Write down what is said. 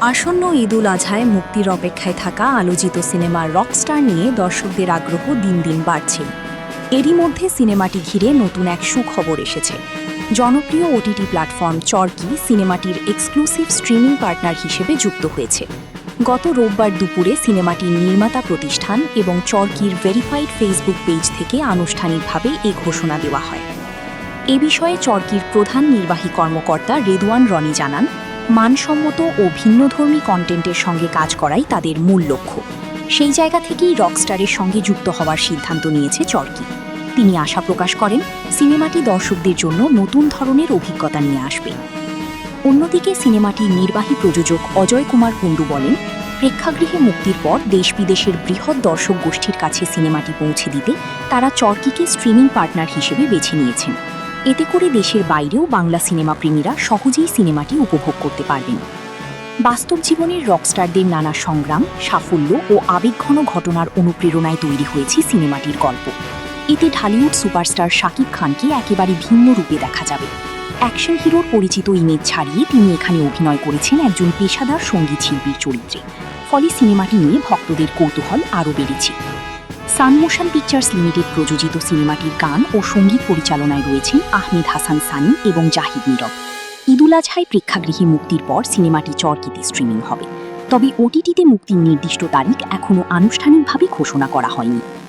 আসন্ন ঈদুল আজহায় মুক্তির অপেক্ষায় থাকা আলোচিত সিনেমা রকস্টার নিয়ে দর্শকদের আগ্রহ দিন দিন বাড়ছে। এরই মধ্যে সিনেমাটি ঘিরে নতুন এক সুখবর এসেছে। জনপ্রিয় ওটিটি প্ল্যাটফর্ম চরকি সিনেমাটির এক্সক্লুসিভ স্ট্রিমিং পার্টনার হিসেবে যুক্ত হয়েছে। গত রোববার দুপুরে সিনেমাটির নির্মাতা প্রতিষ্ঠান এবং চরকির ভেরিফাইড ফেসবুক পেজ থেকে আনুষ্ঠানিকভাবে এই ঘোষণা দেওয়া হয়। এ বিষয়ে চরকির প্রধান নির্বাহী কর্মকর্তা রেদওয়ান রনি জানান, মানসম্মত ও ভিন্নধর্মী কন্টেন্টের সঙ্গে কাজ করাই তাদের মূল লক্ষ্য। সেই জায়গা থেকেই রকস্টারের সঙ্গে যুক্ত হওয়ার সিদ্ধান্ত নিয়েছে চরকি। তিনি আশা প্রকাশ করেন, সিনেমাটি দর্শকদের জন্য নতুন ধরনের অভিজ্ঞতা নিয়ে আসবে। অন্যদিকে সিনেমাটির নির্বাহী প্রযোজক অজয় কুমার কুণ্ডু বলেন, প্রেক্ষাগৃহে মুক্তির পর দেশ বিদেশের বৃহৎ দর্শক গোষ্ঠীর কাছে সিনেমাটি পৌঁছে দিতে তারা চরকিকে স্ট্রিমিং পার্টনার হিসেবে বেছে নিয়েছেন। এতে করে দেশের বাইরেও বাংলা সিনেমা প্রেমীরা সহজেই সিনেমাটি উপভোগ করতে পারবেন। বাস্তব জীবনের রকস্টারদের নানা সংগ্রাম, সাফল্য ও আবেগঘন ঘটনার অনুপ্রেরণায় তৈরি হয়েছে সিনেমাটির গল্প। এতে ঢালিউড সুপারস্টার শাকিব খানকে একেবারে ভিন্ন রূপে দেখা যাবে। অ্যাকশন হিরোর পরিচিত ইমেজ ছাড়িয়ে তিনি এখানে অভিনয় করেছেন একজন পেশাদার সঙ্গীত শিল্পীর চরিত্রে। ফলে সিনেমাটি নিয়ে ভক্তদের কৌতূহল আরও বেড়েছে। সান মোশন পিকচার্স লিমিটেড প্রযোজিত সিনেমাটির গান ও সঙ্গীত পরিচালনায় রয়েছেন আহমেদ হাসান সানি এবং জাহিদ নীরব। ঈদুল আজহায় প্রেক্ষাগৃহে মুক্তির পর সিনেমাটি চরকিতে স্ট্রিমিং হবে। তবে ওটিটিতে মুক্তির নির্দিষ্ট তারিখ এখনও আনুষ্ঠানিকভাবে ঘোষণা করা হয়নি।